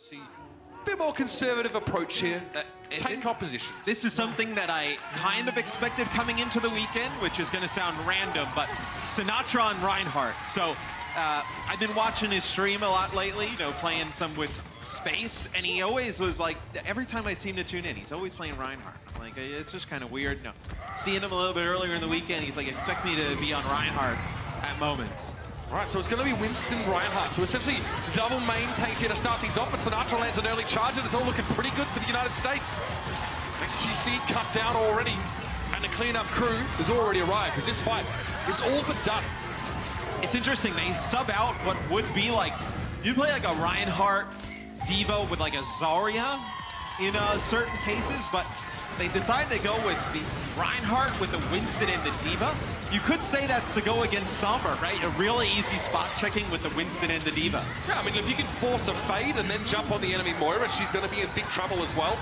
See, a bit more conservative approach here. Tank opposition. This is something that I kind of expected coming into the weekend, which is going to sound random, but Sinatra and Reinhardt. So I've been watching his stream a lot lately, you know, playing some with Space, and he always was like, every time I seem to tune in, he's always playing Reinhardt. I'm like, it's just kind of weird. No, seeing him a little bit earlier in the weekend, he's like, expect me to be on Reinhardt at moments. Right, so it's going to be Winston Reinhardt. So essentially, double main tanks here to start things off, and Sinatra lands an early charge, and it's all looking pretty good for the United States. XQC cut down already, and the cleanup crew has already arrived, because this fight is all but done. It's interesting, they sub out what would be like, you play like a Reinhardt Devo with like a Zarya in certain cases, but they decided to go with the Reinhardt with the Winston and the Diva. You could say that's to go against Sombra, right? A really easy spot checking with the Winston and the Diva. Yeah, I mean, if you can force a fade and then jump on the enemy Moira, she's going to be in big trouble as well.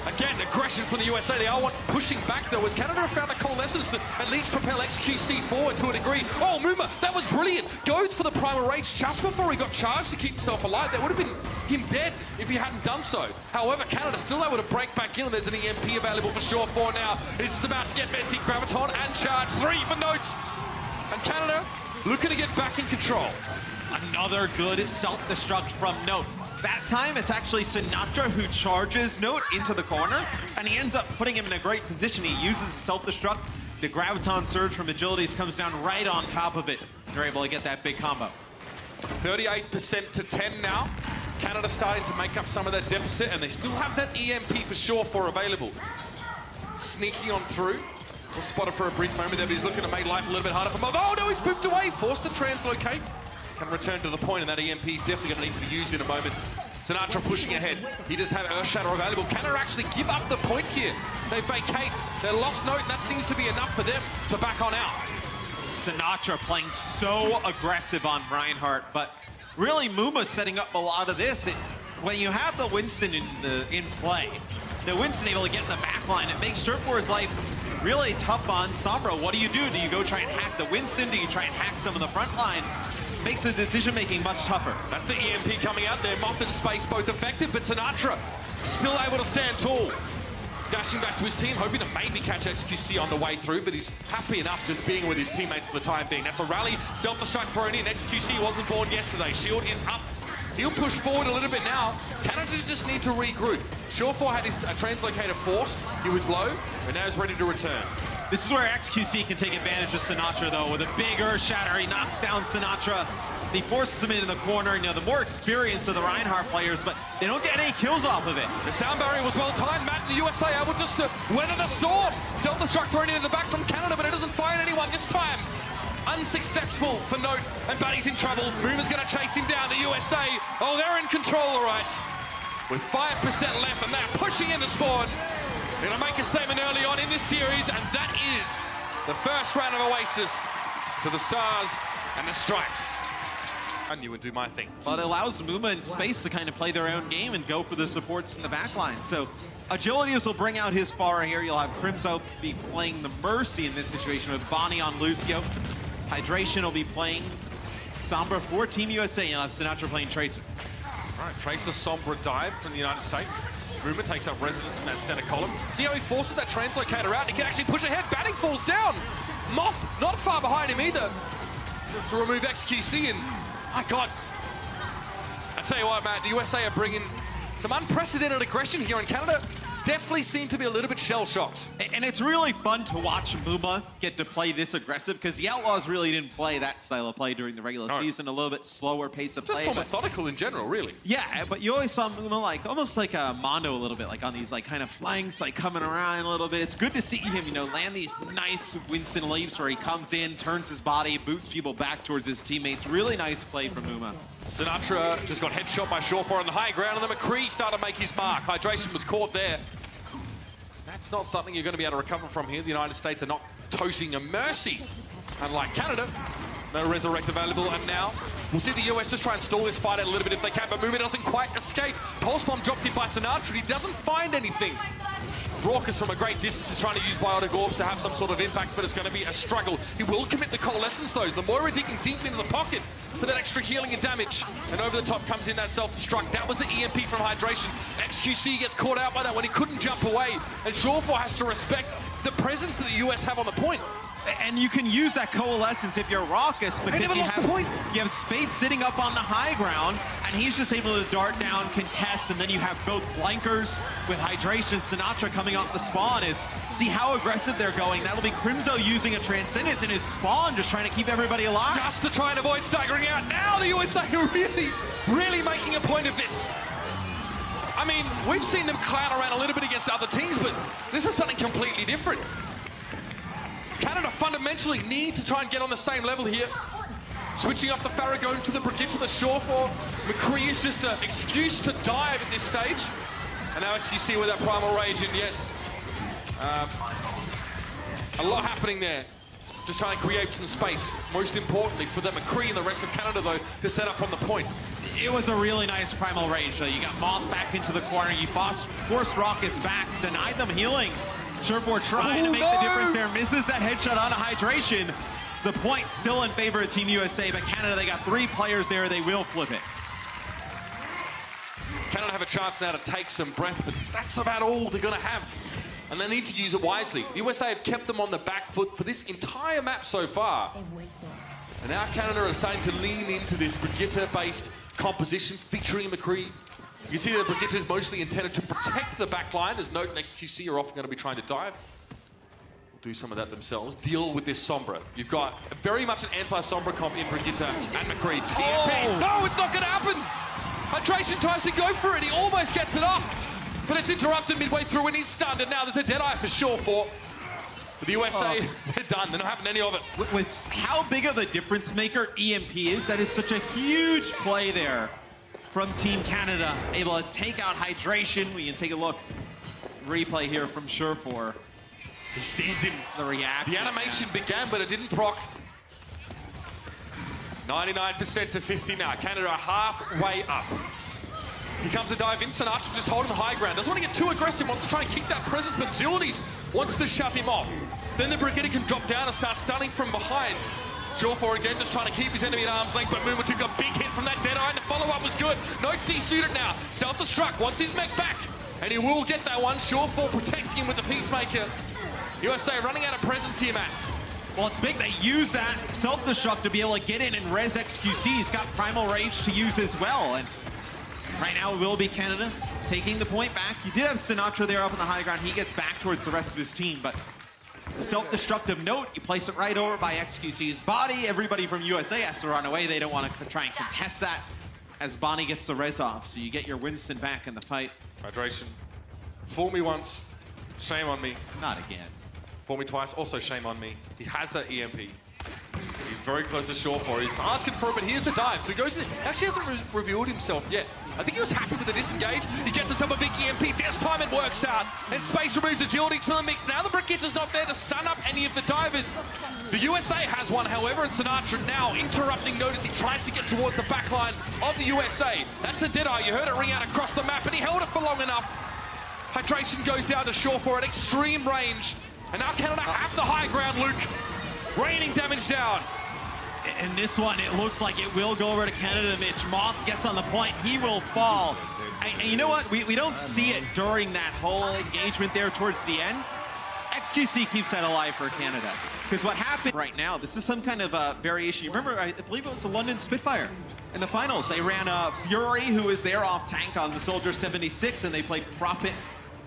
Again, aggression from the USA. They are pushing back, though, as Canada have found a coalescence to at least propel XQC forward to a degree. Oh, Muma, that was brilliant. Goes for the primal rage just before he got charged to keep himself alive. That would have been him dead if he hadn't done so. However, Canada still able to break back in, and there's an EMP available for Shore 4 now. This is about to get messy. Graviton and charge 3 for Notes. And Canada looking to get back in control. Another good self-destruct from Note. That time, it's actually Sinatra who charges Note into the corner, and he ends up putting him in a great position. He uses the self-destruct. The Graviton Surge from Agilities comes down right on top of it. They're able to get that big combo. 38% to 10 now. Canada starting to make up some of that deficit, and they still have that EMP for Shore 4 available. Sneaking on through. We'll spot it for a brief moment there, but he's looking to make life a little bit harder for Mo. Oh no, he's pooped away. Forced to translocate. Can return to the point, and that EMP is definitely going to need to be used in a moment. Sinatra pushing ahead. He does have Earthshatter available. Canada actually give up the point here. They vacate. They lost Note, and that seems to be enough for them to back on out. Sinatra playing so aggressive on Reinhardt, but really Muma's setting up a lot of this. When you have the Winston in play, the Winston able to get in the back line, it makes Surf4's life really tough on Sombra. What do? Do you go try and hack the Winston? Do you try and hack some of the front line? Makes the decision-making much tougher. That's the EMP coming out there. Moth and Space both effective, but Sinatra still able to stand tall. Dashing back to his team, hoping to maybe catch XQC on the way through, but he's happy enough just being with his teammates for the time being. That's a rally, self-destruct thrown in. XQC wasn't born yesterday. Shield is up. He'll push forward a little bit now. Canada just need to regroup. Shore 4 had his translocator forced. He was low, and now he's ready to return. This is where XQC can take advantage of Sinatra, though, with a big Earthshatter. He knocks down Sinatra. He forces him into the corner. You know, the more experience of the Reinhardt players, but they don't get any kills off of it. The sound barrier was well timed. Matt, the USA able just to weather the storm. Self-destruct thrown in the back from Canada, but it doesn't find anyone this time. Unsuccessful for Note, and Buddy's in trouble. Boomer's going to chase him down. The USA, oh, they're in control, all right. With 5% left, and they're pushing into spawn. They're going to make a statement early on in this series, and that is the first round of Oasis to the Stars and the Stripes. I knew and do my thing. But it allows Muma and Space to kind of play their own game and go for the supports in the backline. So Agilities will bring out his Pharah here. You'll have Crimzo be playing the Mercy in this situation with Bonnie on Lucio. Hydration will be playing Sombra for Team USA. You'll have Sinatra playing Tracer. All right, Tracer, Sombra dive from the United States. Rumor takes up residence in that center column. See how he forces that translocator out? He can actually push ahead. Batting falls down. Moth not far behind him either. Just to remove XQC, and my God. I tell you what, Matt, the USA are bringing some unprecedented aggression here, and Canada definitely seem to be a little bit shell-shocked. And it's really fun to watch Muma get to play this aggressive, because the Outlaws really didn't play that style of play during the regular season. A little bit slower pace of play. Just more methodical in general, really. Yeah, but you always saw Muma like almost like a Mondo a little bit, like on these like kind of flanks, like coming around a little bit. It's good to see him, you know, land these nice Winston leaps where he comes in, turns his body, boots people back towards his teammates. Really nice play from Muma. Sinatra just got headshot by Shore 4 on the high ground, and then McCree started to make his mark. Hydration was caught there. That's not something you're going to be able to recover from here. The United States are not toasting a Mercy. Unlike Canada, no Resurrect available, and now we'll see the US just try and stall this fight out a little bit if they can, but Muma doesn't quite escape. Pulse Bomb dropped in by Sinatra. He doesn't find anything. Raucous from a great distance is trying to use Biotic Orbs to have some sort of impact, but it's going to be a struggle. He will commit the Coalescence, though. The Moira digging deep into the pocket for that extra healing and damage. And over the top comes in that self-destruct. That was the EMP from Hydration. XQC gets caught out by that when he couldn't jump away. And Shawful has to respect the presence that the US have on the point. And you can use that Coalescence if you're Raucous, because you have space sitting up on the high ground, and he's just able to dart down, contest, and then you have both flankers with Hydration. Sinatraa coming off the spawn is, see how aggressive they're going. That'll be Crimzo using a Transcendence in his spawn, just trying to keep everybody alive. Just to try and avoid staggering out. Now the USA are really making a point of this. I mean, we've seen them clown around a little bit against other teams, but this is something completely different. Canada fundamentally need to try and get on the same level here. Switching off the Farragon to the Brigitte to the Shawful. McCree is just an excuse to dive at this stage. And now you see with that Primal Rage, and yes, a lot happening there. Just trying to create some space. Most importantly for the McCree and the rest of Canada, though, to set up on the point. It was a really nice Primal Rage, though. You got Moth back into the corner. You forced Raucous back, denied them healing. Surefour trying to make the difference there. Misses that headshot on a Hydration. The point still in favor of Team USA, but Canada, they got 3 players there. They will flip it. Canada have a chance now to take some breath, but that's about all they're going to have. And they need to use it wisely. The USA have kept them on the back foot for this entire map so far. And now Canada are starting to lean into this Brigitte-based composition featuring McCree. You can see that Brigitte is mostly intended to protect the back line, as Note and XQC are often going to be trying to dive. We'll do some of that themselves. Deal with this Sombra. You've got very much an anti-Sombra comp in Brigitte and McCree. Oh. No, it's not going to happen! Hydration tries to go for it. He almost gets it off. But it's interrupted midway through and he's stunned. And now there's a Deadeye for Shawful. For the USA, they're done. They're not having any of it. With how big of a difference maker EMP is, that is such a huge play there from Team Canada. Able to take out Hydration. We can take a look. Replay here from Surefour. He sees him. The reaction. The animation began, but it didn't proc. 99% to 50 now. Canada are halfway up. Here comes a dive in. Sinatraa just holding the high ground. Doesn't want to get too aggressive. Wants to try and kick that presence, but Zildes wants to shut him off. Then the Brigitte can drop down and start stunning from behind. Shawful again, just trying to keep his enemy at arm's length, but Mooma took a big hit from that Deadeye, and the follow-up was good. No desuited now. Self-destruct, wants his mech back, and he will get that one. Shawful protecting him with the Peacemaker. USA running out of presence here, Matt. Well, it's big. They use that self-destruct to be able to get in and res XQC. He's got Primal Rage to use as well. And right now it will be Canada taking the point back. You did have Sinatraa there up on the high ground. He gets back towards the rest of his team, but the self-destructive Note, you place it right over by XQC's body. Everybody from USA has to run away. They don't want to try and contest that as Bonnie gets the res off. So you get your Winston back in the fight. Hydration. Fool me once, shame on me. Not again. Fool me twice, also shame on me. He has that EMP. He's very close to Shawful. He's asking for it, but here's the dive. So he goes in. Actually hasn't revealed himself yet. I think he was happy with the disengage. He gets himself a big EMP. This time it works out. And Space removes Agility from the mix. Now the Brigitte is not there to stun up any of the divers. The USA has one, however, and Sinatraa now interrupting Note as he tries to get towards the back line of the USA. That's a Deadeye. You heard it ring out across the map, and he held it for long enough. Hydration goes down to Shawful at extreme range. And now Canada have the high ground, Luke. Raining damage down. And this one, it looks like it will go over to Canada, Mitch. Moth gets on the point. He will fall. And you know what? We don't see it during that whole engagement there towards the end. XQC keeps that alive for Canada. Because what happened right now, this is some kind of variation. You remember, I believe it was the London Spitfire. In the finals, they ran Fury, who was there off tank on the Soldier 76, and they played Prophet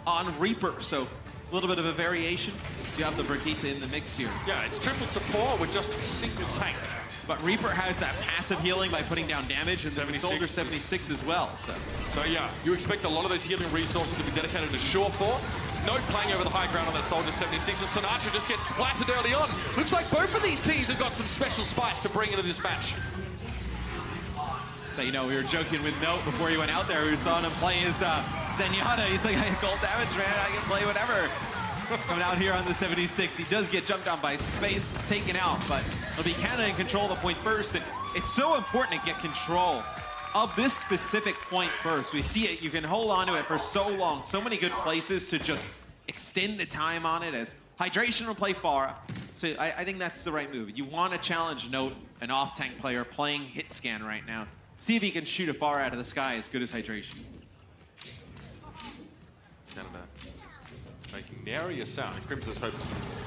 on Reaper. So a little bit of a variation. You have the Brigitte in the mix here. Yeah, it's triple support with just a single tank. But Reaper has that passive healing by putting down damage, and the Soldier 76 as well. So yeah, you expect a lot of those healing resources to be dedicated to Shawful. Note playing over the high ground on that Soldier 76, and Sinatraa just gets splattered early on. Looks like both of these teams have got some special spice to bring into this match. So, you know, we were joking with Note before he went out there. We saw him play his Zenyatta. He's like, I have gold damage, man. I can play whatever. Coming out here on the 76. He does get jumped on by Space, taken out, but it'll be Canada in control of the point first. And it's so important to get control of this specific point first. We see it. You can hold on to it for so long. So many good places to just extend the time on it as Hydration will play Pharah. So I think that's the right move. You want to challenge Note, an off-tank player playing hit scan right now. See if he can shoot a Pharah out of the sky as good as Hydration. Canada making nary a sound. Crimson's hoping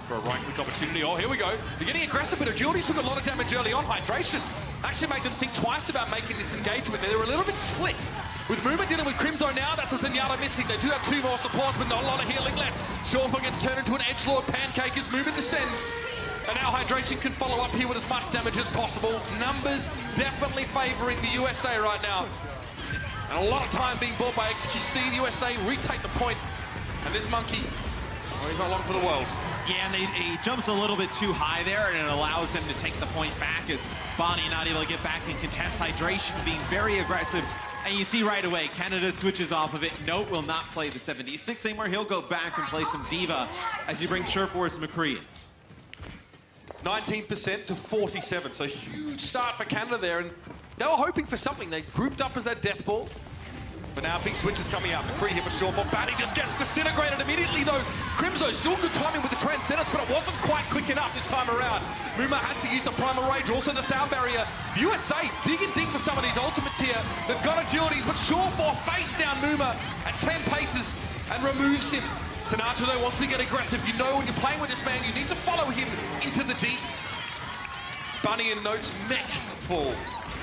for a right-click opportunity. Oh, here we go. They're getting aggressive, but Agilities took a lot of damage early on. Hydration actually made them think twice about making this engagement. They were a little bit split. With Muma dealing with Crimzo now, that's a Zenyatta missing. They do have 2 more supports, but not a lot of healing left. Shortfall gets turned into an Edgelord pancake as Muma descends. And now Hydration can follow up here with as much damage as possible. Numbers definitely favoring the USA right now. And a lot of time being bought by XQC. The USA retake the point. And this monkey, well, he's not long for the world. Yeah, and he jumps a little bit too high there, and it allows him to take the point back as Bonnie not able to get back and contest. Hydration being very aggressive. And you see right away, Canada switches off of it. Note will not play the 76 anymore. He'll go back and play some Diva as he brings Sureforce McCree in. 19% to 47, so huge start for Canada there. And they were hoping for something. They grouped up as that death ball. But now big switch is coming out. McCree here for Shortfall. Batty just gets disintegrated immediately though. Crimzo still good timing with the Transcendence, but it wasn't quite quick enough this time around. Muma had to use the Primal Rage, also the Sound Barrier. USA digging deep for some of these ultimates here. They've got Agilities, but Shortfall face down Muma at 10 paces and removes him. Sinatra though wants to get aggressive. You know when you're playing with this man, you need to follow him into the deep. Bunny and Note's mech fall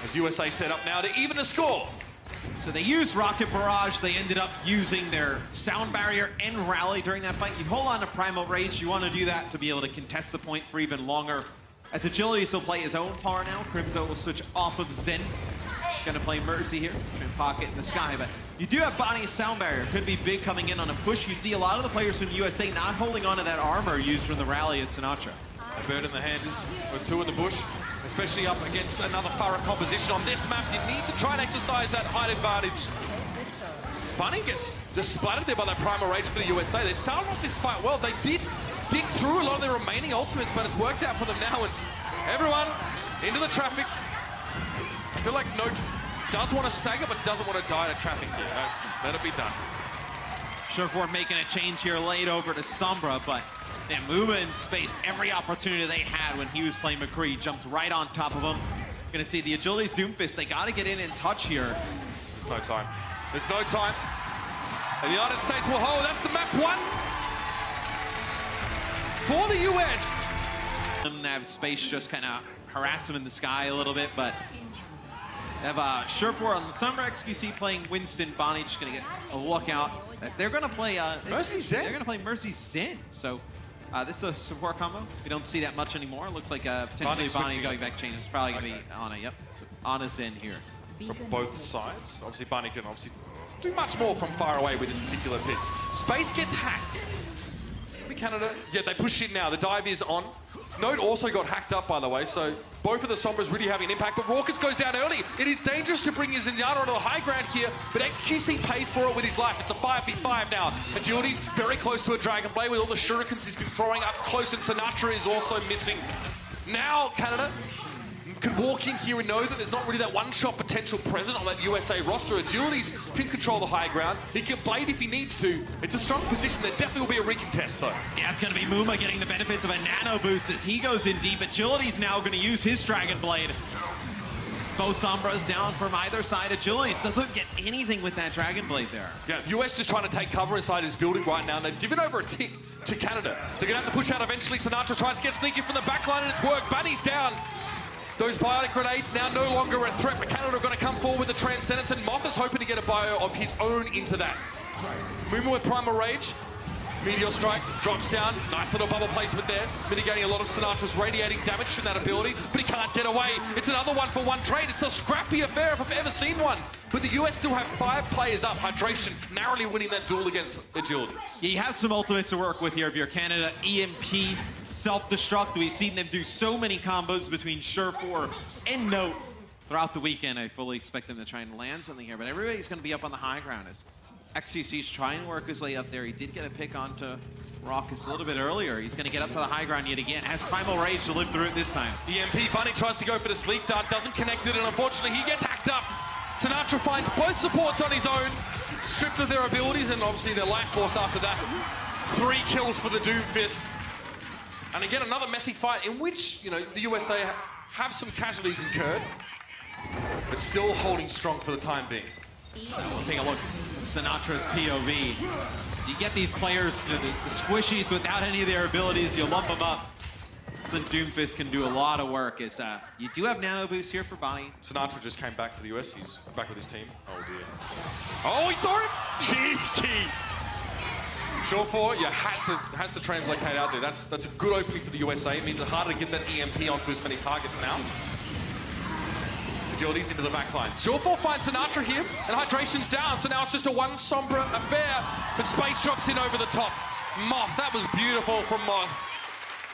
as USA set up now to even the score. So they used Rocket Barrage. They ended up using their Sound Barrier and Rally during that fight. You hold on to Primal Rage. You want to do that to be able to contest the point for even longer. As Agilities will play his own power now. Crimzo will switch off of Zen. Gonna play Mercy here. Trying to pocket in the sky, but you do have Bonnie's Sound Barrier. Could be big coming in on a push. You see a lot of the players from the USA not holding on to that armor used from the Rally as Sinatra. A bird in the hand is with 2 in the bush. Especially up against another Pharah composition on this map. You need to try and exercise that height advantage. Bunny gets just splattered there by that Primal Rage for the USA. They started off this fight well. They did dig through a lot of their remaining ultimates, but it's worked out for them now. It's everyone into the traffic. I feel like Note does want to stagger, but doesn't want to die to traffic here. No, let it be done. Sureforce making a change here late over to Sombra, but yeah, Muma in space, every opportunity they had when he was playing McCree, jumped right on top of him. Gonna see the Agilities Doomfist, they gotta get in and touch here. There's no time. There's no time. And the United States will hold, that's the map 1 for the US. They have space just kind of harass him in the sky a little bit, but they have Sureforce on the Summer XQC playing Winston. Bonnie just gonna get a look out. They're gonna play Mercy Zen. They're gonna play Mercy Zen. So this is a support combo. We don't see that much anymore. It looks like potentially Bonnie going back change. It's probably gonna be Ana. Yep, so Ana Zen here. From both sides. Obviously, Bunny can do much more from far away with this particular pit. Space gets hacked. It's gonna be Canada. Yeah, they push it now. The dive is on. Note also got hacked up, by the way, so both of the Sombras really having an impact, but Raucus goes down early. It is dangerous to bring his Zenyatta onto the high ground here, but XQC pays for it with his life. It's a 5v5 now. Agility's very close to a Dragon Blade with all the shurikens he's been throwing up close, and Sinatra is also missing. Now, Canada can walk in here and know that there's not really that one-shot potential present on that USA roster. Agilities can control the high ground. He can blade if he needs to. It's a strong position. There definitely will be a recontest, though. Yeah, it's going to be Muma getting the benefits of a nano boost as he goes in deep. Agility's now going to use his Dragon Blade. Both Sombras down from either side. Agilities doesn't get anything with that Dragon Blade there. Yeah, US just trying to take cover inside his building right now, and they've given over a tick to Canada. They're going to have to push out eventually. Sinatra tries to get sneaky from the backline, and it's worked. Bunny's down. Those biotic grenades now no longer a threat, but Canada are going to come forward with the Transcendence, and Moth is hoping to get a bio of his own into that. Movement with Primal Rage. Meteor Strike drops down. Nice little bubble placement there. Mitigating a lot of Sinatra's radiating damage from that ability, but he can't get away. It's another 1-for-1 trade. It's a scrappy affair if I've ever seen one. But the US still have 5 players up. Hydration narrowly winning that duel against Agilities. Yeah, you have some ultimates to work with here if you're Canada. EMP, self-destruct. We've seen them do so many combos between Sureforce and Note throughout the weekend. I fully expect them to try and land something here, but everybody's going to be up on the high ground as XQC's trying to work his way up there. He did get a pick onto Raucus a little bit earlier. He's going to get up to the high ground yet again. Has Primal Rage to live through it this time. EMP, Bunny tries to go for the sleep dart, doesn't connect it, and unfortunately he gets hacked up. Sinatra finds both supports on his own, stripped of their abilities and obviously their life force after that. 3 kills for the Doomfist. And again, another messy fight in which, you know, the USA have some casualties incurred, but still holding strong for the time being. We'll take a look from Sinatra's POV. You get these players, you know, the squishies without any of their abilities, you lump them up. Then Doomfist can do a lot of work. You do have nano boost here for Bonnie. Sinatra just came back for the US. He's back with his team. Oh dear. Oh, he saw it! Cheeky! Sure for you has to translocate out there. That's a good opening for the USA. It means it's harder to get that EMP onto as many targets now. Agility's into the back line. Surefour finds Sinatra here, and Hydration's down, so now it's just a one somber affair. But Space drops in over the top. Moth, that was beautiful from Moth.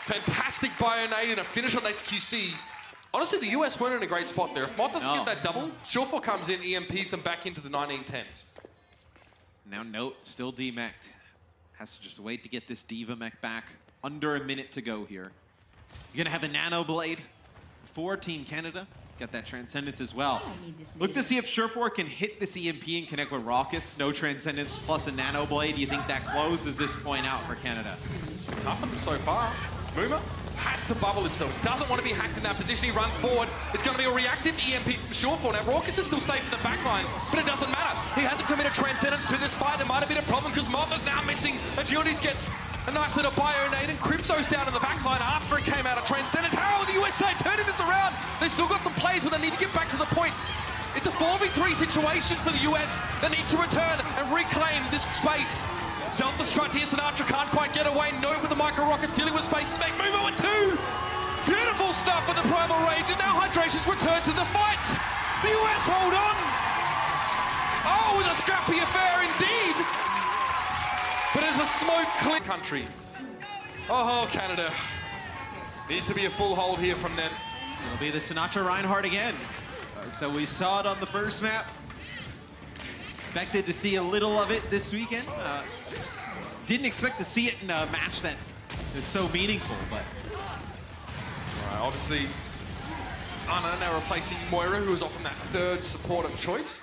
Fantastic Bionade and a finish on XQC. Honestly, the US weren't in a great spot there. If Moth doesn't get that double, Surefour comes in, EMPs them back into the 1910s. Now Note, still demeched. Has to just wait to get this Diva mech back. Under a minute to go here. You're gonna have a Nano Blade for Team Canada. Got that Transcendence as well. Look to see if Surefour can hit this EMP and connect with Raucus. No Transcendence plus a Nano Blade. Do you think that closes this point out for Canada? Tough on them so far. Moomer has to bubble himself. Doesn't want to be hacked in that position. He runs forward. It's going to be a reactive EMP from Surefour. Now, Raucus is still safe in the back line, but it doesn't matter. He hasn't committed Transcendence to this fight. It might have been a problem because Moth is now missing. Agilities gets a nice little Bionade, and Crypto's down in the back line after it came out of Transcendence. How are the USA turning this around? They've still got some plays, but they need to get back to the point. It's a 4v3 situation for the US. They need to return and reclaim this space. Self-destruct here, Sinatra can't quite get away. No with the micro rockets dealing with space to make move with 2. Beautiful stuff for the Primal Rage, and now Hydration's returned to the fight. The US hold on. Oh, it was a scrappy affair indeed. But it's a smoke-clear country. Oh, Canada. Needs to be a full hold here from them. It'll be the Sinatra Reinhardt again. So we saw it on the first map. Expected to see a little of it this weekend. Didn't expect to see it in a match that is so meaningful, but... All right, obviously, Anna now replacing Moira, who was often that third supportive choice.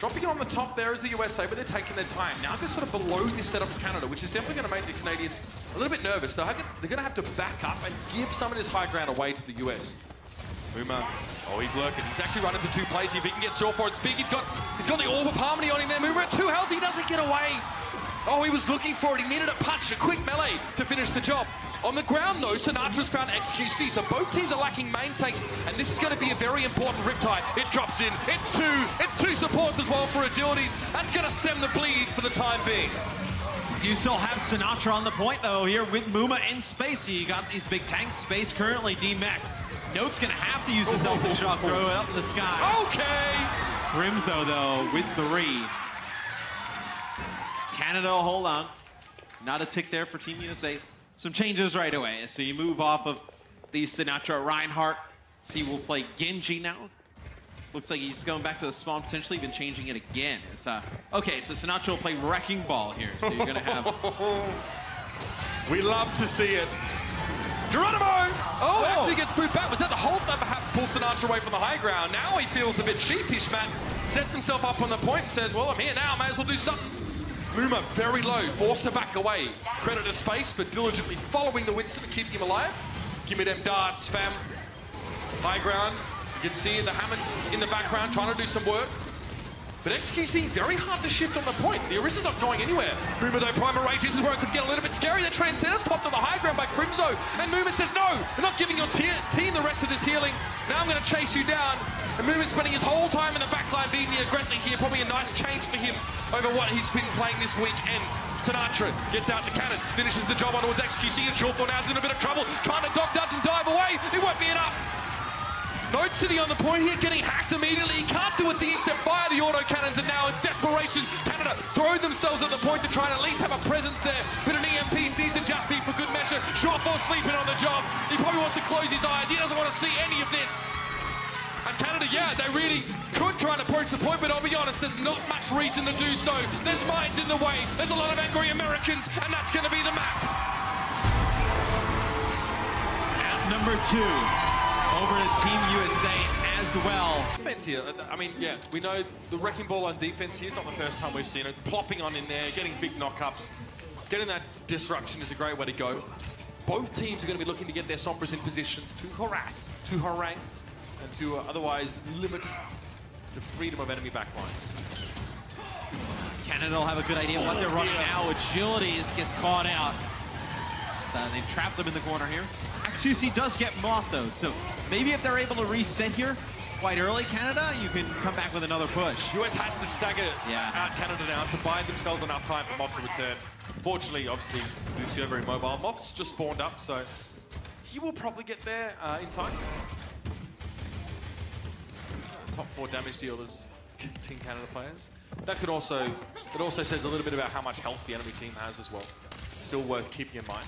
Dropping it on the top there is the USA, but they're taking their time. Now they're sort of below this setup for Canada, which is definitely going to make the Canadians a little bit nervous. They're going to have to back up and give some of this high ground away to the US. Uma, oh, he's lurking. He's actually running to 2 plays. If he can get Surefour, it's big. He's got the Orb of Harmony on him there. Uma at 2 health. He doesn't get away. Oh, he was looking for it. He needed a punch, a quick melee to finish the job. On the ground, though, Sinatra's found XQC, so both teams are lacking main takes, and this is going to be a very important Riptide. It drops in. It's 2 supports as well for Agilities. That's going to stem the bleed for the time being. You still have Sinatra on the point, though, here with Muma in space. You got these big tanks. Space currently demeched. Note's gonna have to use the Delta Shock, throw it up in the sky. Okay! Crimzo, though, with 3. Canada, hold on. Not a tick there for Team USA. Some changes right away. So you move off of the Sinatra Reinhardt. So he will play Genji now. Looks like he's going back to the spawn, potentially even changing it again. It's, okay, so Sinatra will play Wrecking Ball here. So you're gonna have... We love to see it. Geronimo! Oh, actually gets proved back. Was that the hold that perhaps pulled Sinatra away from the high ground? Now he feels a bit sheepish, Matt. Sets himself up on the point and says, well, I'm here now. May as well do something. Luma very low, forced to back away. Credit to Space for diligently following the Winston and keeping him alive. Give me them darts, fam. High ground. You can see the Hammonds in the background trying to do some work. But XQC, very hard to shift on the point. The Orisa's not going anywhere. Moomer, though, Primal Rage, this is where it could get a little bit scary. The Transcendence popped on the high ground by Crimzo. And Moomer says, no, I'm not giving your team the rest of this healing. Now I'm going to chase you down. And Moomer's spending his whole time in the backline being the aggressor here. Probably a nice change for him over what he's been playing this weekend. Sinatra gets out the cannons, finishes the job onto his XQC, and Surefour now's in a bit of trouble. Trying to dock dodge and dive away. It won't be enough. Note sitting on the point here, getting hacked immediately. He can't do a thing except fire the auto cannons, and now in desperation, Canada throw themselves at the point to try and at least have a presence there. But an EMP seems to just be for good measure. Surefour sleeping on the job. He probably wants to close his eyes. He doesn't want to see any of this. And Canada, yeah, they really could try and approach the point, but I'll be honest, there's not much reason to do so. There's mines in the way. There's a lot of angry Americans, and that's going to be the map. At number 2. Over to Team USA as as well. Defense here. I mean, yeah, we know the wrecking ball on defense here is not the first time we've seen it. Plopping on in there, getting big knockups, getting that disruption is a great way to go. Both teams are going to be looking to get their Sombras in positions to harass, to harangue, and to otherwise limit the freedom of enemy backlines. Canada will have a good idea what they're running now. Agilities gets caught out. They've trapped them in the corner here. OWWC does get Moth though, so maybe if they're able to reset here quite early, Canada, you can come back with another push. US has to stagger out Canada now to buy themselves enough time for Moth to return. Fortunately, obviously, Lucio very mobile. Moth's just spawned up, so he will probably get there in time. Top 4 damage dealers, Team Canada players. That could also, it also says a little bit about how much health the enemy team has as well. Still worth keeping in mind.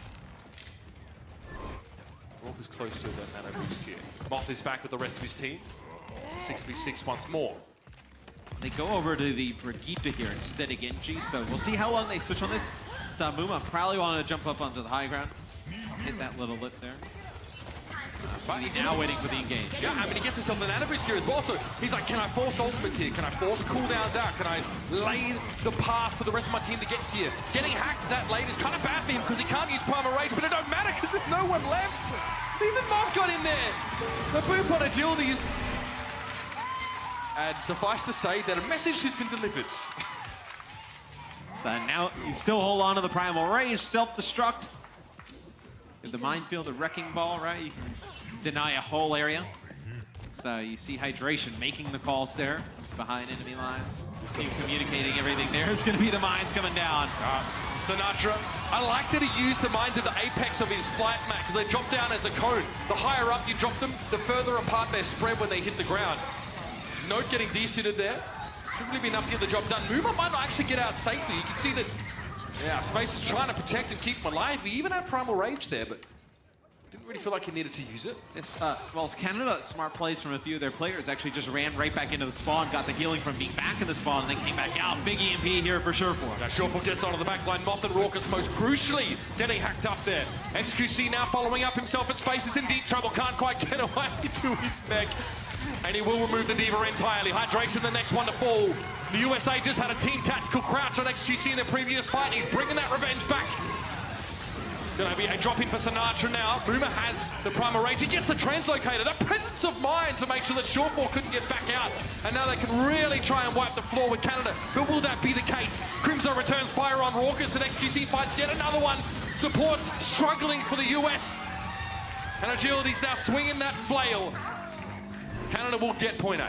Rourke is close to the nano boost here. Moth is back with the rest of his team. It's a 6v6 once more. They go over to the Brigitte here instead of Genji, so we'll see how long they switch on this. Muma probably wanted to jump up onto the high ground. Hit that little lip there. But he's now waiting for the engage. Yeah, I mean, he gets himself an nano boost here as well, so he's like, can I force ultimates here? Can I force cooldowns out? Can I lay the path for the rest of my team to get here? Getting hacked that late is kind of bad for him because he can't use Primal Rage, but it don't matter because there's no one left. Even Moth got in there. The boop on agilities. And suffice to say that a message has been delivered. So now you still hold on to the Primal Rage, self-destruct. With the minefield, the wrecking ball, right? You can deny a whole area. So you see Hydration making the calls there. He's behind enemy lines. Team communicating everything there. It's going to be the mines coming down. Sinatra, I like that he used the mines at the apex of his flight mat because they drop down as a cone. The higher up you drop them, the further apart they spread when they hit the ground. Note getting desuited there. Should really be enough to get the job done. Muma might not actually get out safely. You can see that, yeah, Space is trying to protect and keep him alive. He even had Primal Rage there, but didn't really feel like he needed to use it. It's, well, Canada, smart plays from a few of their players, actually just ran right back into the spawn, got the healing from being back in the spawn, and then came back out. Big EMP here for Surefour. Now Surefour gets onto the back line. Moth and Raucus most crucially getting hacked up there. XQC now following up himself at Space is in deep trouble. Can't quite get away to his mech. And he will remove the Diva entirely. Hydration, the next one to fall. The USA just had a team tactical crouch on XQC in their previous fight. He's bringing that revenge back. Gonna be a drop in for Sinatra now. Boomer has the Primal Rage. He gets the translocator. That presence of mind to make sure that Surefour couldn't get back out. And now they can really try and wipe the floor with Canada. But will that be the case? Crimzo returns fire on Raucus and XQC fights yet another one. Supports struggling for the US. And Agility's now swinging that flail. Canada will get point A.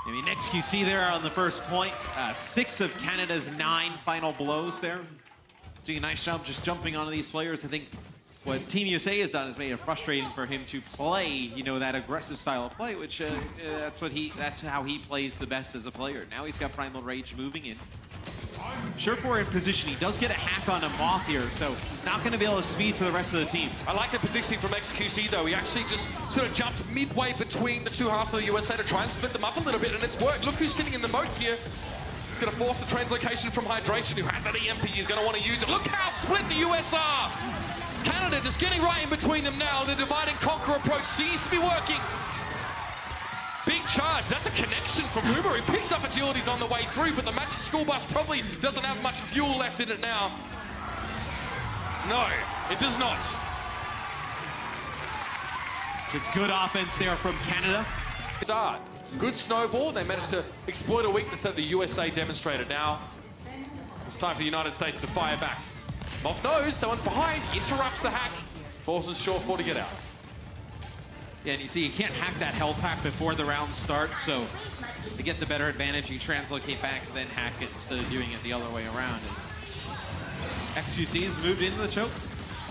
I mean, XQC there on the first point. 6 of Canada's 9 final blows there. Doing a nice job just jumping onto these players. I think what Team USA has done is made it frustrating for him to play, you know, that aggressive style of play, which that's how he plays the best as a player. Now he's got Primal Rage moving in. Surefour in position. He does get a hack on a Moth here, so not going to be able to speed to the rest of the team. I like the positioning from XQC, though. He actually just sort of jumped midway between the two halves of the USA to try and split them up a little bit, and it's worked. Look who's sitting in the moat here. He's going to force the translocation from Hydration, who has that EMP. He's going to want to use it. Look how split the US are! Canada just getting right in between them now. The divide and conquer approach seems to be working. Big charge. That's a connection from Boomer. He picks up Agilities on the way through, but the Magic School Bus probably doesn't have much fuel left in it now. No, it does not. It's a good offense there from Canada. Start. Good snowball. They managed to exploit a weakness that the USA demonstrated. Now, it's time for the United States to fire back. Moth knows someone's behind, interrupts the hack, forces Surefour to get out. Yeah, and you see, you can't hack that health pack before the round starts, so to get the better advantage, you translocate back, then hack it instead of doing it the other way around. As XQC has moved into the choke.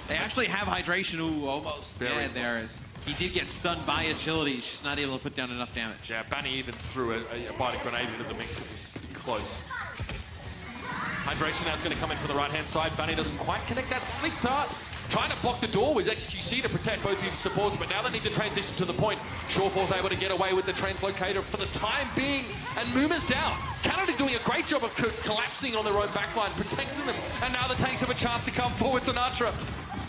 They actually have Hydration, who almost dead there. He did get stunned by Agility. She's not able to put down enough damage. Yeah, Bunny even threw a biting grenade into the mix. It was close. Hydration now is going to come in from the right-hand side. Bunny doesn't quite connect that sleep dart. Trying to block the door with XQC to protect both these supports, but now they need to transition to the point. Surefour's able to get away with the translocator for the time being, and Muma's down. Canada doing a great job of collapsing on their own backline, protecting them, and now the tanks have a chance to come forward. Sinatra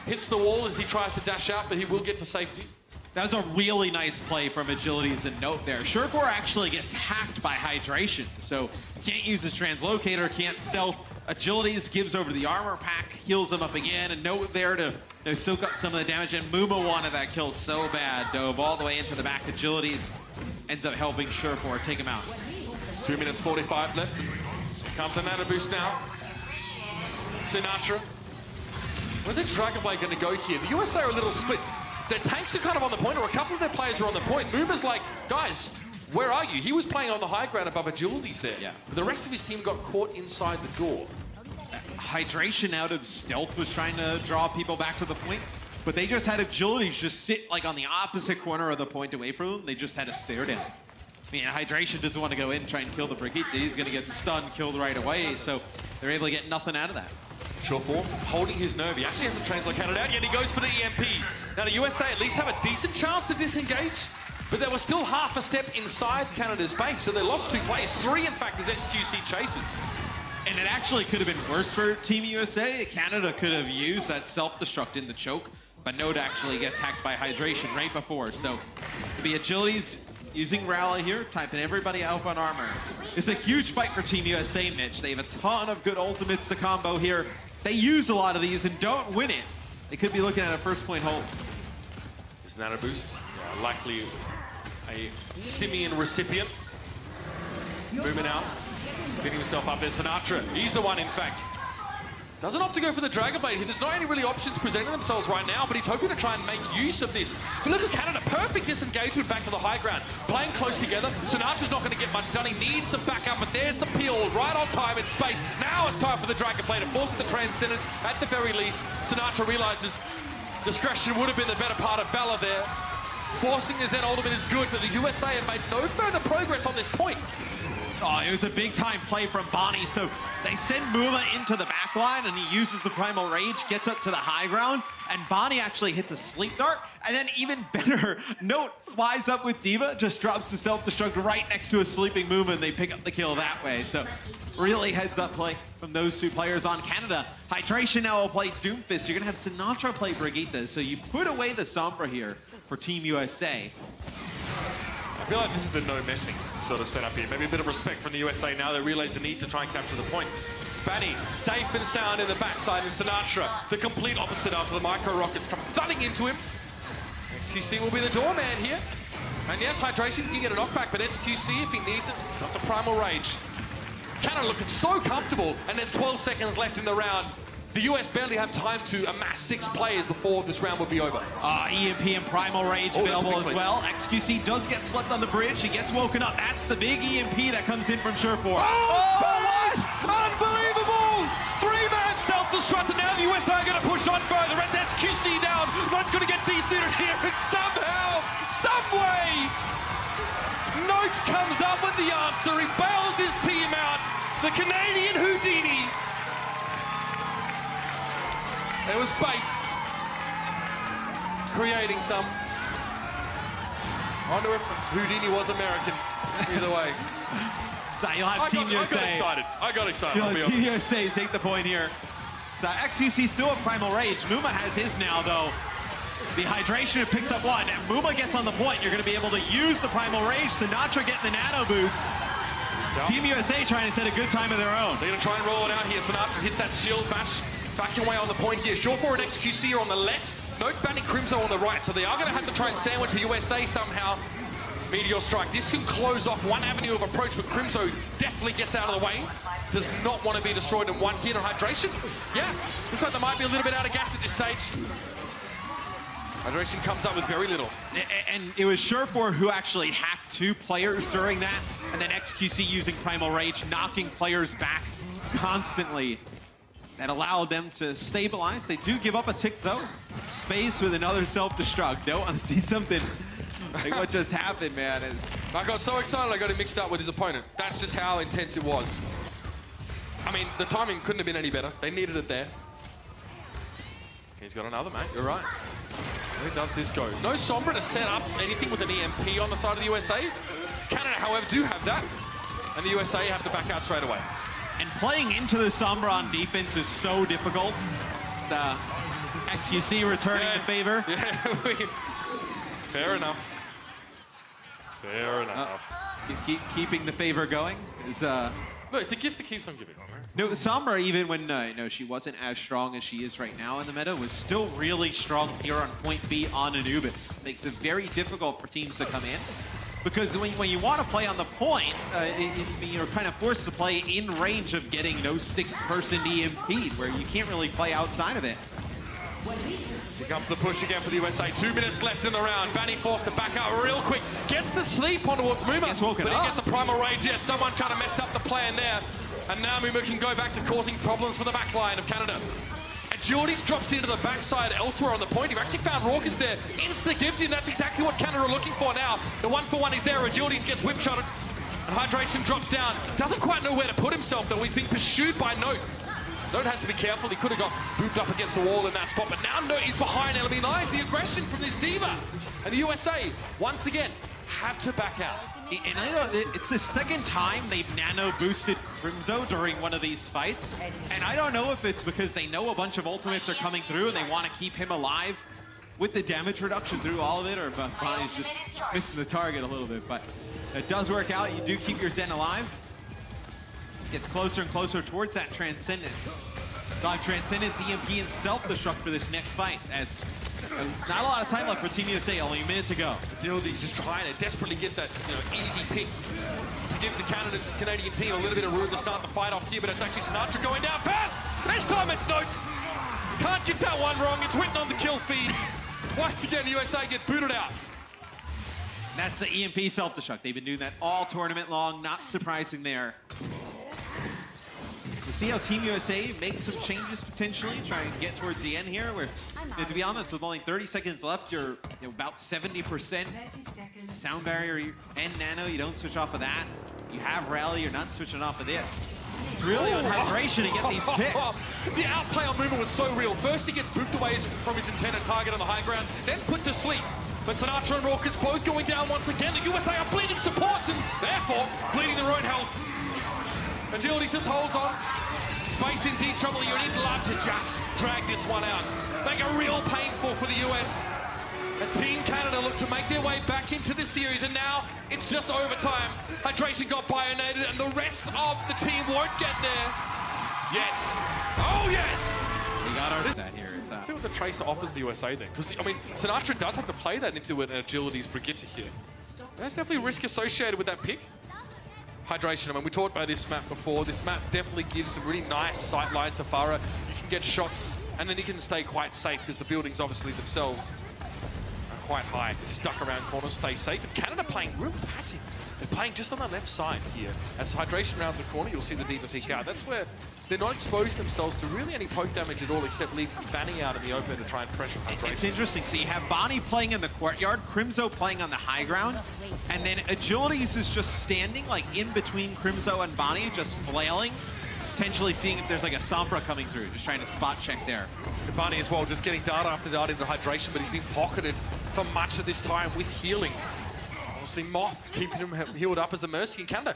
hits the wall as he tries to dash out, but he will get to safety. That was a really nice play from Agility's and Note there. Surefour actually gets hacked by Hydration, so can't use his translocator, can't stealth. Agility's gives over the armor pack, heals him up again, and Note there to soak up some of the damage. And Muma wanted that kill so bad, dove all the way into the back. Agility's ends up helping Surefour take him out. 2 minutes 45 left. Comes a nano boost now. Sinatra. Where's the Dragonblade going to go here? The USA are a little split. Their tanks are kind of on the point, or a couple of their players are on the point. Muma's like, guys, where are you? He was playing on the high ground above Agility's there. Yeah. But the rest of his team got caught inside the door. Hydration out of stealth was trying to draw people back to the point, but they just had Agility's just sit like on the opposite corner of the point away from them. They just had to stare down. I mean, Hydration doesn't want to go in and try and kill the Brigitte. He's going to get stunned, killed right away, so they're able to get nothing out of that. Surefour holding his nerve. He actually hasn't translocated out yet. He goes for the EMP. Now the USA at least have a decent chance to disengage, but they were still half a step inside Canada's base, so they lost 2 players. 3, in fact, as XQC chases. And it actually could have been worse for Team USA. Canada could have used that self-destruct in the choke, but Note actually gets hacked by Hydration right before. So to be Agility's using Rally here, typing everybody out on armor. It's a huge fight for Team USA, Mitch. They have a ton of good ultimates to combo here. They use a lot of these and don't win it. They could be looking at a first point hold. Is nano boost? Likely a Simeon recipient. Moving out. Getting himself up there. Sinatra, he's the one, in fact. Doesn't opt to go for the Dragonblade here. There's not any really options presenting themselves right now, but he's hoping to try and make use of this. But look at Canada, perfect disengagement back to the high ground. Playing close together. Sinatra's not going to get much done. He needs some backup, but there's the peel right on time in space. Now it's time for the Dragonblade to force the Transcendence at the very least. Sinatra realizes discretion would have been the better part of valor there. Forcing the Zen ultimate is good, but the USA have made no further progress on this point. Oh, it was a big-time play from Bonnie. So they send Muma into the back line, and he uses the Primal Rage, gets up to the high ground, and Bonnie actually hits a Sleep Dart. And then even better, Note flies up with D.Va, just drops the self-destruct right next to a sleeping Muma, and they pick up the kill that way. So really heads-up play from those 2 players on Canada. Hydration now will play Doomfist. You're going to have Sinatra play Brigitte. So you put away the Sombra here for Team USA. I feel like this is the no messing sort of setup here. Maybe a bit of respect from the USA now. They realize the need to try and capture the point. Banny, safe and sound in the backside, and Sinatra, the complete opposite after the micro rockets come thudding into him. XQC will be the doorman here. And yes, Hydration can get a knockback, but XQC, if he needs it, he's got the Primal Rage. Canada looking so comfortable, and there's 12 seconds left in the round. The US barely have time to amass 6 players before this round would be over. EMP and Primal Rage available as well. XQC does get slept on the bridge. He gets woken up. That's the big EMP that comes in from Surefour. Oh, unbelievable! 3-man self-destruct, and now the USA are going to push on further. As XQC down, Note's going to get de-suited here, and somehow, someway, Note comes up with the answer. He bails his team out. The Canadian Houdini. There was space. Creating some. I wonder if Houdini was American. Either way. So you'll have Team USA. I got excited. Team USA take the point here. So XQC still have Primal Rage. Muma has his now, though. The Hydration picks up 1, and Muma gets on the point. You're going to be able to use the Primal Rage. Sinatra getting the nano boost. Yep. Team USA trying to set a good time of their own. They're going to try and roll it out here. Sinatra hits that shield bash. Backing away on the point here. Surefour and XQC are on the left. Note banning Crimzo on the right. So they are going to have to try and sandwich the USA somehow. Meteor Strike. This can close off one avenue of approach, but Crimzo definitely gets out of the way. Does not want to be destroyed in one hit on Hydration. Yeah, looks like they might be a little bit out of gas at this stage. Hydration comes up with very little. And it was Surefour who actually hacked 2 players during that, and then XQC using Primal Rage, knocking players back constantly. That allowed them to stabilize. They do give up a tick, though. Space with another self-destruct. Don't want to see something like what just happened, man. I got so excited I got him mixed up with his opponent. That's just how intense it was. I mean, the timing couldn't have been any better. They needed it there. He's got another, mate. You're right. Where does this go? No Sombra to set up anything with an EMP on the side of the USA. Canada, however, do have that. And the USA have to back out straight away. And playing into the Sombra on defense is so difficult. It's XQC returning the favor. Yeah, Fair enough. Fair enough. Keeping the favor going is Look, it's a gift that keeps on giving. no, Sombra, even when you know, she wasn't as strong as she is right now in the meta, was still really strong here on point B on Anubis. Makes it very difficult for teams to come in. Because when you want to play on the point, you're kind of forced to play in range of getting no 6-person EMP'd, where you can't really play outside of it. Here comes the push again for the USA. 2 minutes left in the round. Vanny forced to back out real quick. Gets the sleep on towards Muma. But he gets a primal rage. Yes, someone kind of messed up the plan there. And now Muma can go back to causing problems for the back line of Canada. Agilities drops into the backside elsewhere on the point. You've actually found Raucus there. Insta-gives him. That's exactly what Canada are looking for now. The 1-for-1 is there. Agilities gets whip-shotted. And Hydration drops down. Doesn't quite know where to put himself, though. He's being pursued by Note. Note has to be careful. He could have got booped up against the wall in that spot. But now Note is behind enemy lines. The aggression from this Diva. And the USA, once again, have to back out. And I know it's the second time they've nano-boosted Crimzo during one of these fights. And I don't know if it's because they know a bunch of ultimates are coming through and they want to keep him alive with the damage reduction through all of it, or if Bonnie's just missing the target a little bit. But it does work out. You do keep your Zen alive. Gets closer and closer towards that Transcendence. Dog Transcendence, EMP, and Stealth Destruct for this next fight, as not a lot of time left for Team USA, only a minute to go. Agility's just trying to desperately get that easy pick to give the Canadian team a little bit of room to start the fight off here, but it's actually Sinatra going down fast! This time it's Notes! Can't get that one wrong, it's written on the kill feed. Once again, the USA get booted out. That's the EMP self-destruct. They've been doing that all tournament long, not surprising there. We'll see how Team USA makes some changes potentially, trying to get towards the end here, where, to be honest, with only 30 seconds left, you're about 70% sound barrier and nano. You don't switch off of that. You have rally, you're not switching off of this. It's really on hydration to get these picks. The outplay on Movement was so real. First he gets booped away from his intended target on the high ground, then put to sleep. But Sinatra and Raucus both going down once again. The USA are bleeding supports and therefore bleeding their own health. Agility just holds on. Space in deep trouble. You need love to just drag this one out. Make it real painful for the US. As Team Canada look to make their way back into the series, and now it's just overtime. Hydration got bionated, and the rest of the team won't get there. Yes. Oh, yes! We got our that here. Let's see what the Tracer offers the USA then. Because, I mean, Sinatra does have to play that into an Agility's Brigitte here. There's definitely risk associated with that pick. Hydration, I mean, we talked about this map before. This map definitely gives some really nice sight lines to Farah. You can get shots, and then you can stay quite safe because the buildings obviously themselves are quite high. Just duck around corners, stay safe. And Canada playing real passive. They're playing just on the left side here. As Hydration rounds the corner, you'll see the Diva peek out. That's where they're not exposing themselves to really any poke damage at all, except leaving Fanny out in the open to try and pressure Hydration. It's interesting. So you have Bonnie playing in the courtyard, Crimzo playing on the high ground, and then Agilities is just standing like in between Crimzo and Bonnie, just flailing, potentially seeing if there's like a Sombra coming through, just trying to spot check there. And Bonnie as well, just getting data after data into Hydration, but he's been pocketed for much of this time with healing. Obviously, Moth keeping him healed up as a Mercy in Canada.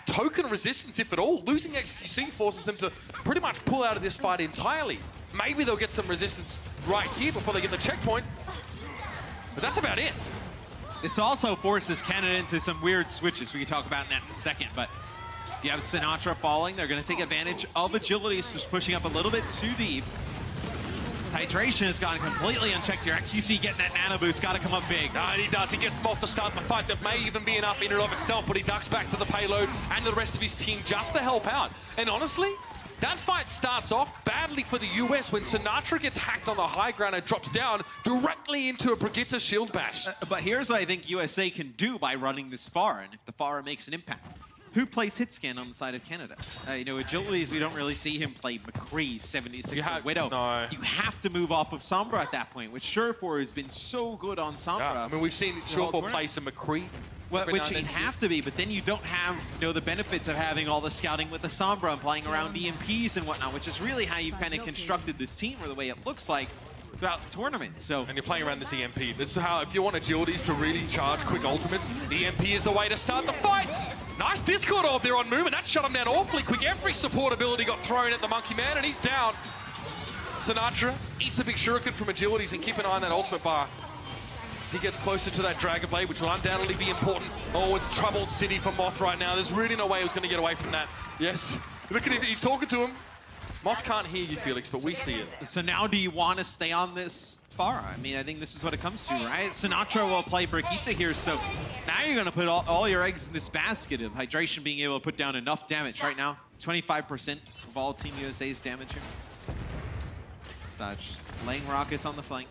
Token resistance, if at all. Losing XQC forces them to pretty much pull out of this fight entirely. Maybe they'll get some resistance right here before they get the checkpoint. But that's about it. This also forces Canada into some weird switches. We can talk about that in a second, but you have Sinatra falling. They're going to take advantage of Agilities, who's pushing up a little bit too deep. Hydration has gone completely unchecked here. XQC getting that nano boost, got to come up big. And he does. He gets Moth to start the fight. That may even be enough in and of itself, but he ducks back to the payload and the rest of his team just to help out. And honestly, that fight starts off badly for the US when Sinatra gets hacked on the high ground and drops down directly into a Brigitte shield bash. But here's what I think USA can do by running this far, and if the Farah makes an impact. Who plays hit scan on the side of Canada? Agilities, we don't really see him play McCree, 76 Widow. No. You have to move off of Sombra at that point, which Surefour has been so good on Sombra. Yeah, I mean, we've seen Surefour play some McCree. Well, which he'd have to be, but then you don't have the benefits of having all the scouting with the Sombra and playing around EMPs and whatnot, which is really how you've kind of constructed this team, or the way it looks like throughout the tournament. So, and you're playing around this EMP. This is how, if you want Agilities to really charge quick ultimates, EMP is the way to start the fight. Nice Discord orb there on Movement. That shut him down awfully quick. Every support ability got thrown at the Monkey Man, and he's down. Sinatra eats a big shuriken from Agilities, and keep an eye on that ultimate bar. he gets closer to that Dragon Blade, which will undoubtedly be important. Oh, it's troubled city for Moth right now. There's really no way he was going to get away from that. Yes. Look at him. He's talking to him. Moth can't hear you, Felix, but we see it. So now do you want to stay on this far? I mean, I think this is what it comes to, right? Sinatra will play Brigitte here, so now you're going to put all your eggs in this basket of Hydration being able to put down enough damage. Right now, 25% of all Team USA's damage here. Such laying rockets on the flank.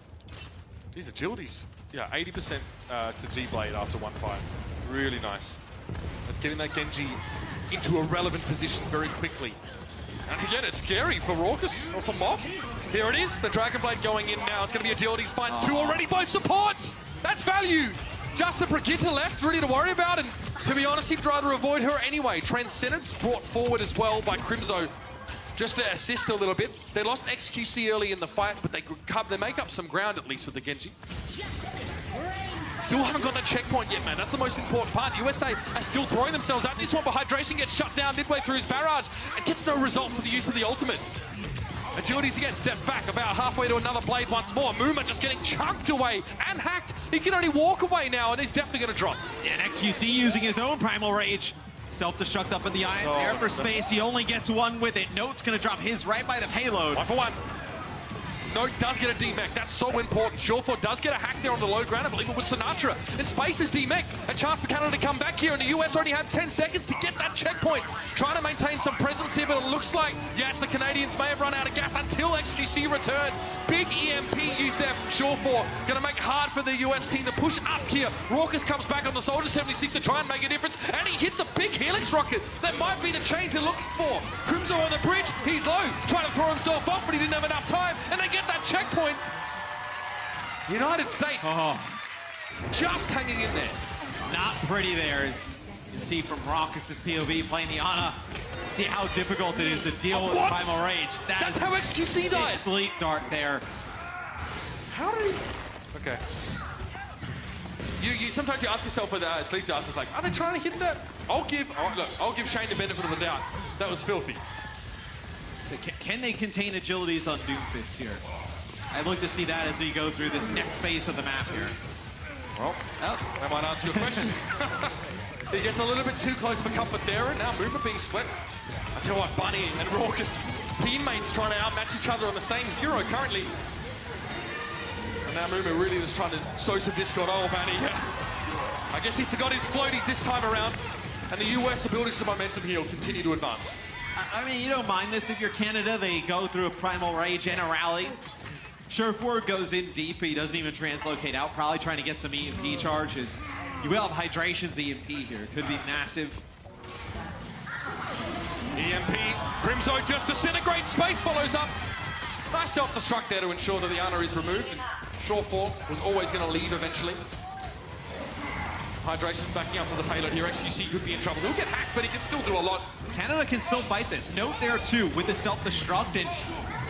These agilities. Yeah, 80% to G-Blade after one fight. Really nice. That's getting that Genji into a relevant position very quickly. And again, it's scary for Raucus, or for Moth. Here it is, the Dragon Blade going in now. It's going to be agilities, finds two already, both supports! That's value! Just the Brigitte left, really to worry about, and to be honest, he'd rather avoid her anyway. Transcendence brought forward as well by Crimzo, just to assist a little bit. They lost XQC early in the fight, but they make up some ground at least with the Genji. Still haven't got that checkpoint yet, man. That's the most important part. USA are still throwing themselves at this one, but Hydration gets shut down midway through his barrage and gets no result for the use of the ultimate. Agilities again, step back about halfway to another blade once more. Muma just getting chunked away and hacked. He can only walk away now, and he's definitely going to drop. And XQC using his own Primal Rage. Self-destruct up in the eye, there for space. He only gets one with it. Note's going to drop his right by the payload. 1 for 1. Note does get a D-Mech. That's so important. Shawford does get a hack there on the low ground. I believe it was Sinatra. And Space is D-Mech. A chance for Canada to come back here, and the US only have 10 seconds to get that checkpoint. Trying to maintain some presence here, but it looks like, yes, the Canadians may have run out of gas until XQC return. Big EMP used there from Shawford. Going to make it hard for the US team to push up here. Raucus comes back on the Soldier 76 to try and make a difference, and he hits a big Helix rocket. That might be the change they're looking for. Crimzo on the bridge. He's low. Trying to throw himself off, but he didn't have enough time, and they get that checkpoint. United States just hanging in there. Not pretty there, as you can see from Raucus's POV playing the Ana. See how difficult it is to deal with Primal Rage. That's how XQC died. Sleep dart there. How did he? Okay. You sometimes you ask yourself with sleep darts, it's like, are they trying to hit that? I'll give Shane the benefit of the doubt. That was filthy. So can they contain agilities on Doomfist here? I'd look to see that as we go through this next phase of the map here. Well, that might answer your question. He gets a little bit too close for comfort there, and now Muma being slipped. I tell you what, Bunny and Raucus, teammates trying to outmatch each other on the same hero currently. And now Muma really just trying to sow some discord. Oh, Bunny, I guess he forgot his floaties this time around. And the US are building some momentum here, will continue to advance. I mean, you don't mind this if you're Canada. They go through a Primal Rage and a rally. Sureford goes in deep. He doesn't even translocate out, probably trying to get some EMP charges. You will have Hydration's EMP here. Could be massive. EMP. Crimzo just disintegrates. Space follows up. Nice self-destruct there to ensure that the Ana is removed. And Shawford was always going to leave eventually. Hydration's backing up to the payload here. XQC could be in trouble. He'll get hacked, but he can still do a lot. Canada can still fight this. Note there, too, with the self-destruct. And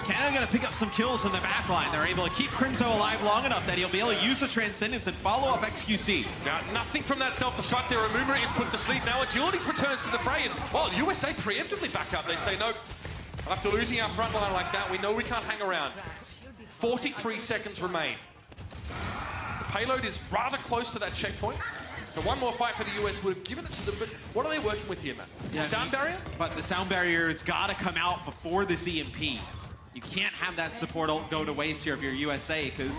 Canada going to pick up some kills in the back line. They're able to keep Crimzo alive long enough that he'll be able to use the Transcendence and follow up XQC. Now, nothing from that self-destruct there. Muma is put to sleep. Now Agilities returns to the fray. And, well, USA preemptively back up. They say, no, after losing our front line like that, we know we can't hang around. 43 seconds remain. The payload is rather close to that checkpoint. So one more fight for the US would have given it to them, but what are they working with here, man? Yeah, sound barrier? But the sound barrier has got to come out before this EMP. You can't have that support go to waste here if you're USA, because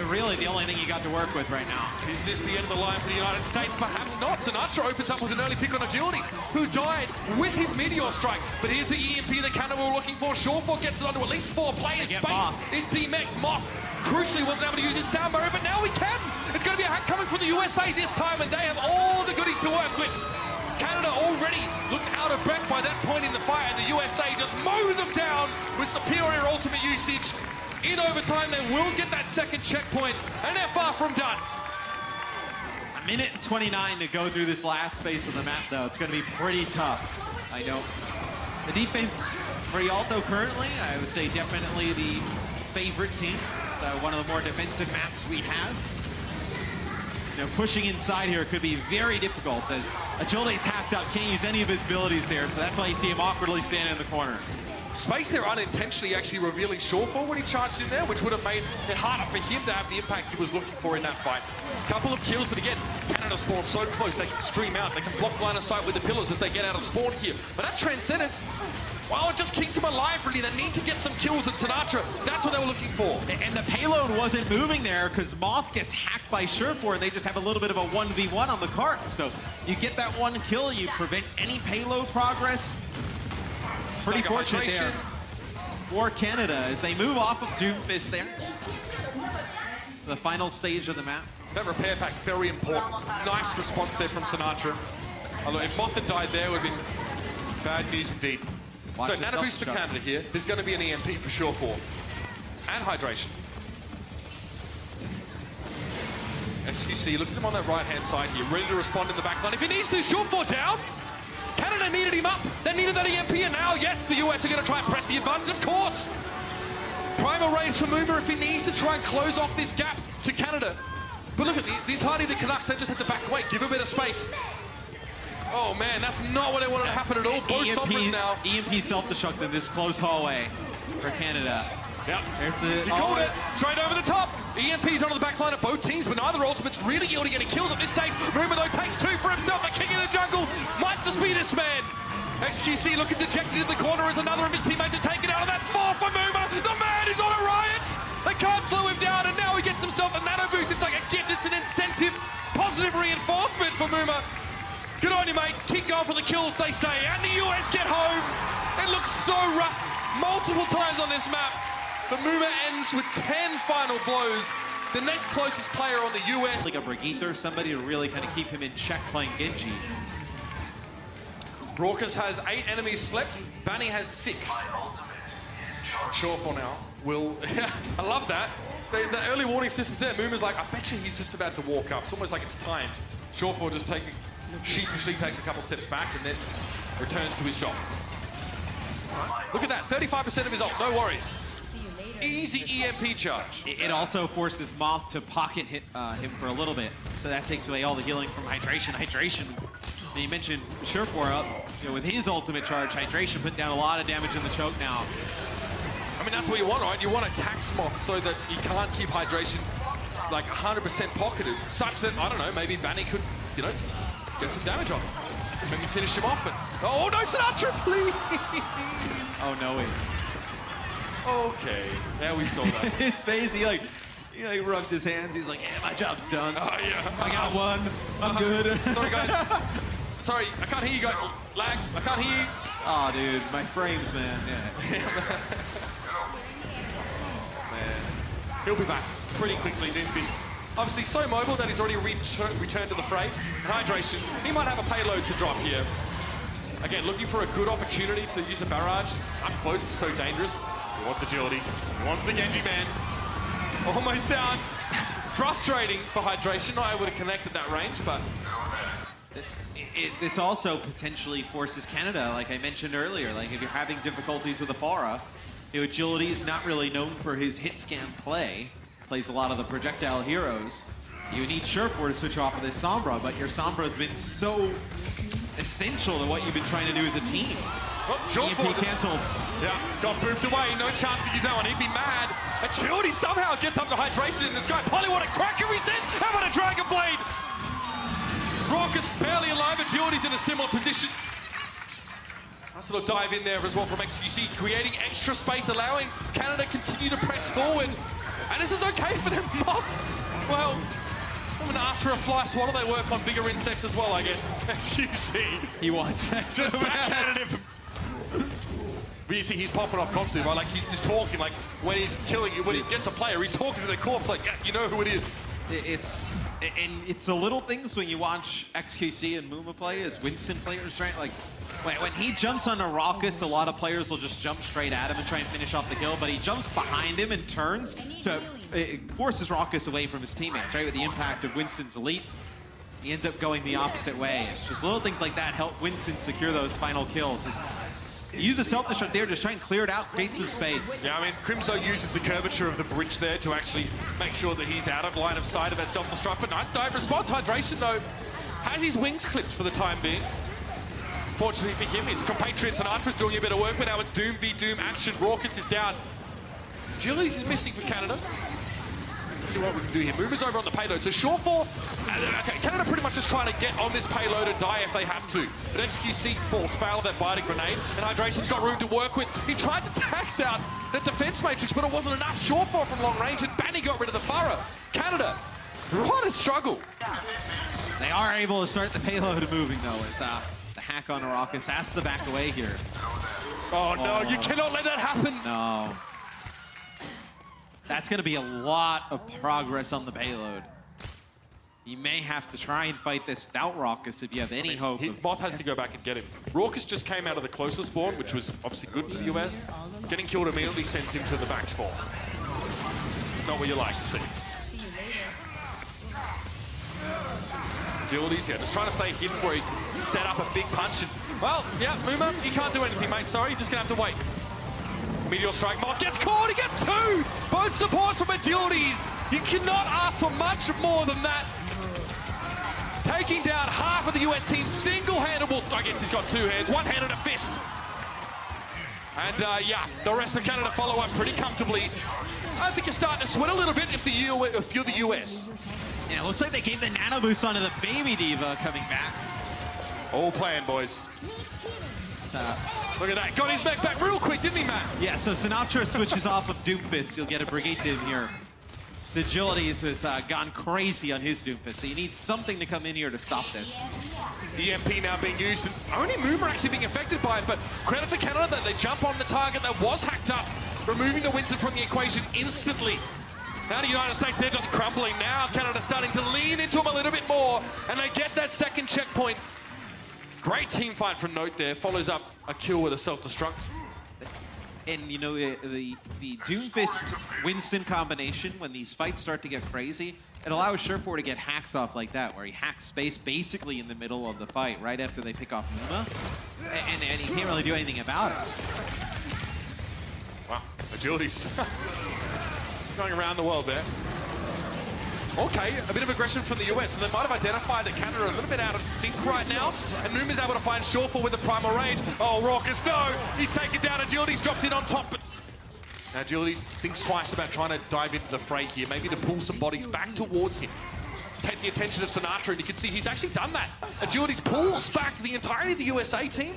really the only thing you got to work with right now. Is this the end of the line for the United States? Perhaps not. Sinatra opens up with an early pick on Agilities, who died with his Meteor Strike. But here's the EMP that Canada were looking for. Shawford gets it onto at least 4 players. Space is D-Mech. Moth crucially wasn't able to use his sound barrier, but now we can. It's going to be a hack coming from the USA this time, and they have all the goodies to work with. Canada already looked out of breath by that point in the fight, and the USA just mowed them down with superior ultimate usage. In overtime, they will get that second checkpoint, and they're far from done. A minute and 29 to go through this last phase of the map, though. It's going to be pretty tough. I know. The defense for Yalto currently, I would say definitely the favorite team. One of the more defensive maps we have. You know, pushing inside here could be very difficult as Agility's hacked up, can't use any of his abilities there, so that's why you see him awkwardly standing in the corner. Space there unintentionally actually revealing Shawfall when he charged in there, which would have made it harder for him to have the impact he was looking for in that fight. Couple of kills, but again, Canada spawn so close, they can stream out, they can block line of sight with the pillars as they get out of spawn here. But that Transcendence, well, it just keeps them alive, really. They need to get some kills at Sinatra. That's what they were looking for. And the payload wasn't moving there because Moth gets hacked by Surefour, and they just have a little bit of a 1v1 on the cart. So you get that one kill, you prevent any payload progress. Pretty fortunate there for Canada as they move off of Doomfist there. The final stage of the map. That repair pack, very important. Nice response there from Sinatra. Although if Moth had died there, it would have been bad news indeed. Watch so nano boost for Canada here. There's going to be an EMP for Shawfall. And hydration. XQC, look at him on that right-hand side here, ready to respond in the back line. If he needs to, Shawfall down. Canada needed him up. They needed that EMP, and now, yes, the US are going to try and press the advantage, of course. Primal raise for Moomer if he needs to try and close off this gap to Canada. But look at the entirety of the Canucks, they just have to back away, give a bit of space. Oh man, that's not what they wanted to happen at all. Both Sombras now. EMP self-destruct in this close hallway for Canada. Yep. There's the, he called it straight over the top. EMP's onto the back line of both teams, but neither ultimate's really yielding any kills at this stage. Moomer though takes 2 for himself. The king of the jungle might just be this man. XQC looking dejected in the corner as another of his teammates are taken out, and that's 4 for Moomer. The man is on a riot. They can't slow him down, and now he gets himself a nano boost. It's like a gift. It's an incentive, positive reinforcement for Moomer. Good on you, mate. Keep going for the kills, they say. And the US get home. It looks so rough multiple times on this map. But Moomer ends with 10 final blows. The next closest player on the US. Like a Brigitte or somebody to really kind of keep him in check playing Genji. Raucus has 8 enemies slept. Banny has 6. Sure for now. Will. I love that. The early warning system there. Moomer's like, I bet you he's just about to walk up. It's almost like it's timed. Shawfall just sheepishly takes a couple steps back and then returns to his job. Look at that, 35% of his ult, no worries. Easy EMP charge. It also forces Moth to pocket hit him for a little bit, so that takes away all the healing from Hydration. Hydration, you mentioned Surefour up, with his ultimate charge, Hydration putting down a lot of damage in the choke now. I mean, that's what you want, right? You want to tax Moth so that you can't keep Hydration like 100% pocketed, such that, I don't know, maybe Banny could, get some damage on him. Maybe finish him off, but... Oh, no, Sinatra, please! Oh, no way. Okay, there we saw that. His face, he rubbed his hands. He's like, yeah, my job's done. Oh, yeah. I got one. I'm good. Sorry, guys. Sorry, I can't hear you guys. Lag, I can't hear you. Oh, dude, my frames, man. Yeah. Man. He'll be back pretty quickly, Doomfist. Obviously so mobile that he's already returned to the fray. And Hydration, he might have a payload to drop here. Again, looking for a good opportunity to use the barrage. Up close, it's so dangerous. He wants agilities. He wants the Genji man. Almost down. Frustrating for Hydration, not able to connect at that range, but... This also potentially forces Canada, like I mentioned earlier. Like if you're having difficulties with Apara, Agility is not really known for his hit scan play. Plays a lot of the projectile heroes. You need Surefour to switch off of this Sombra, but your Sombra's been so essential to what you've been trying to do as a team. Oh, Surefour canceled. Yeah, got booped away. No chance to use that one. He'd be mad. Agility somehow gets up to Hydration in the sky. Polly, what a cracker he says! How about a Dragon Blade? Raucus barely alive. Agility's in a similar position. Nice little dive in there as well from XQC, creating extra space, allowing Canada continue to press forward. And this is okay for them. Well, I'm going to ask for a fly swatter. They work on bigger insects as well, I guess. XQC. He wants that. Just backhanded him. But you see, he's popping off constantly, right? Like, he's just talking, like, when he's killing you, when he gets a player, he's talking to the corpse, like, yeah, you know who it is. It's the little things when you watch XQC and Muma play as Winston players, right? Like, when he jumps on a Raucus, a lot of players will just jump straight at him and try and finish off the kill, but he jumps behind him and turns to... It forces Raucus away from his teammates, right? With the impact of Winston's elite, he ends up going the opposite way. It's just little things like that help Winston secure those final kills. Use a self-destruct there, just try and clear it out, create some space. Yeah, I mean, Crimzo uses the curvature of the bridge there to actually make sure that he's out of line of sight of that self-destruct. But nice dive response. Hydration, though, has his wings clipped for the time being. Fortunately for him, his compatriot Sinatra's doing a bit of work, but now it's Doom v Doom action. Raucus is down. Agilities is missing for Canada. See what we can do here. Movers over on the payload. So Shawfall, okay, Canada pretty much just trying to get on this payload and die if they have to. But XQC falls foul of that biting grenade, and Hydration's got room to work with. He tried to tax out the defense matrix, but it wasn't enough. Shawfall from long range, and Banny got rid of the Farah. Canada, what a struggle. They are able to start the payload moving, though, as the hack on Raucus has to back away here. Oh, no, you cannot let that happen. No. That's going to be a lot of progress on the payload. You may have to try and fight this without Raucus if you have any hope. Moth has to go back and get him. Raucus just came out of the closest spawn, which was obviously good for the US. Getting killed immediately sends him to the back spawn. Not what you like to see. Agilities, yeah, just trying to stay hidden where he set up a big punch. And, well, yeah, Muma, you can't do anything, mate. Sorry, you're just going to have to wait. Meteor strike, Moth gets caught, he gets two! Both supports from Agilities. You cannot ask for much more than that. Taking down half of the US team single-handed. Well, I guess he's got two hands, one hand and a fist. And yeah, the rest of Canada follow up pretty comfortably. I think you're starting to sweat a little bit if you're the US. Yeah, looks like they gave the nano boost onto the Baby Diva coming back. All planned, boys. Look at that. Got his mech back real quick, didn't he, Matt? Yeah, so Sinatra switches off of Doomfist. You'll get a Brigade in here. Agilities has gone crazy on his Doomfist, so you need something to come in here to stop this. EMP now being used, and only Moomer actually being affected by it, but credit to Canada that they jump on the target that was hacked up, removing the Winston from the equation instantly. Now the United States, they're just crumbling. Now Canada starting to lean into them a little bit more, and they get that second checkpoint. Great team fight from Note there, follows up a kill with a self-destruct. And you know, the Doomfist Winston combination, when these fights start to get crazy, it allows Surefour to get hacks off like that, where he hacks space basically in the middle of the fight, right after they pick off Muma, and he can't really do anything about it. Wow, Agilities. Going around the world there. Okay, a bit of aggression from the US, and they might have identified that Canada are a little bit out of sync right now, and Numa's able to find Shawfall with the primal range. Oh, Raucus, no! He's taken down Agilities, drops in on top, but Agilities thinks twice about trying to dive into the fray here, maybe to pull some bodies back towards him. Take the attention of Sinatra, and you can see he's actually done that. Agilities pulls back the entirety of the USA team,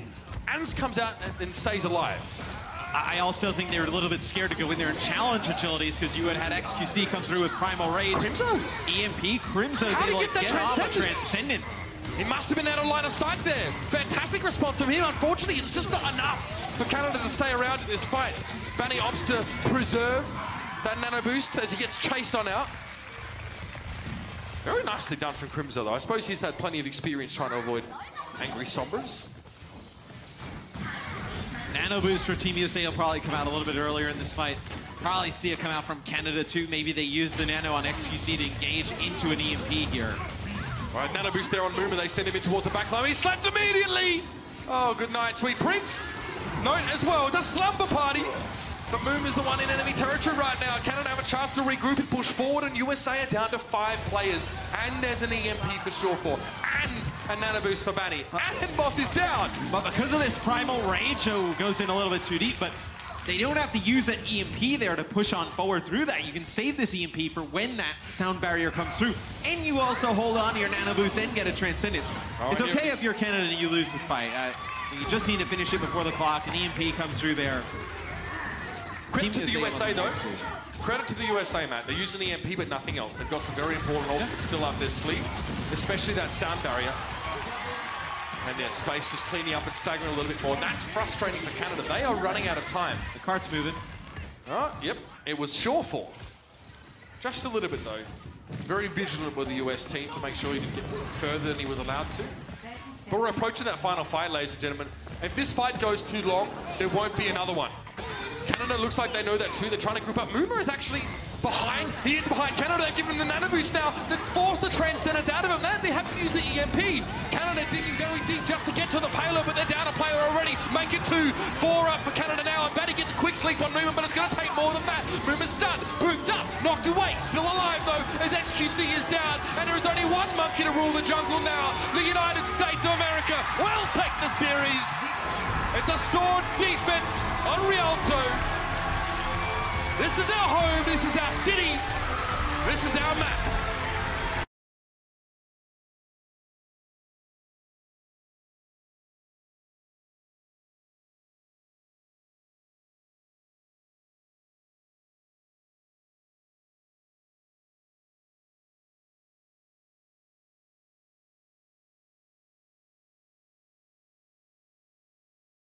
and comes out and stays alive. I also think they were a little bit scared to go in there and challenge Agilities because you had XQC come through with Primal Rage. Crimzo? EMP, Crimzo How did he get that Transcendence? He must have been out of line of sight there. Fantastic response from him. Unfortunately, it's just not enough for Canada to stay around in this fight. Banny opts to preserve that nano boost as he gets chased on out. Very nicely done from Crimzo, though. I suppose he's had plenty of experience trying to avoid angry Sombras. Nano boost for Team USA will probably come out a little bit earlier in this fight. Probably see it come out from Canada too. Maybe they use the nano on XQC to engage into an EMP here. All right, nano boost there on Mooma. They send him in towards the back line. He slapped immediately. Oh, good night, sweet prince. Note as well, it's a slumber party. But Mooma's the one in enemy territory right now. Canada have a chance to regroup and push forward, and USA are down to 5 players. And there's an EMP for Shawfall, and a nano boost for Banny. And Moth is down. But because of this Primal Rage, goes in a little bit too deep, but they don't have to use that EMP there to push on forward through that. You can save this EMP for when that sound barrier comes through. And you also hold on to your nano boost and get a Transcendence. Oh, it's okay if you're Canada and you lose this fight. You just need to finish it before the clock. An EMP comes through there. Credit to the USA, though. Credit to the USA, Matt. They're using the EMP, but nothing else. They've got some very important ultimates still up their sleeve, especially that sound barrier. And their space just cleaning up and staggering a little bit more. That's frustrating for Canada. They are running out of time. The cart's moving. Oh, yep. It was Shawfall. Just a little bit, though. Very vigilant with the US team to make sure he didn't get further than he was allowed to. But we're approaching that final fight, ladies and gentlemen. If this fight goes too long, there won't be another one. Canada looks like they know that too. They're trying to group up. Moomer is actually behind. He is behind Canada. They're giving him the nano boost now. They forced the Transcendence out of him. They have to use the EMP. Canada digging very deep just to get to the payload, but they're down a player already. Make it 2-4 up for Canada now. And Batty gets a quick sleep on Moomer, but it's going to take more than that. Moomer's stunned, booped up, knocked away. Still alive though, as XQC is down. And there is only one monkey to rule the jungle now. The United States of America will take the series. It's a stored defense on Rialto. This is our home, this is our city, this is our map.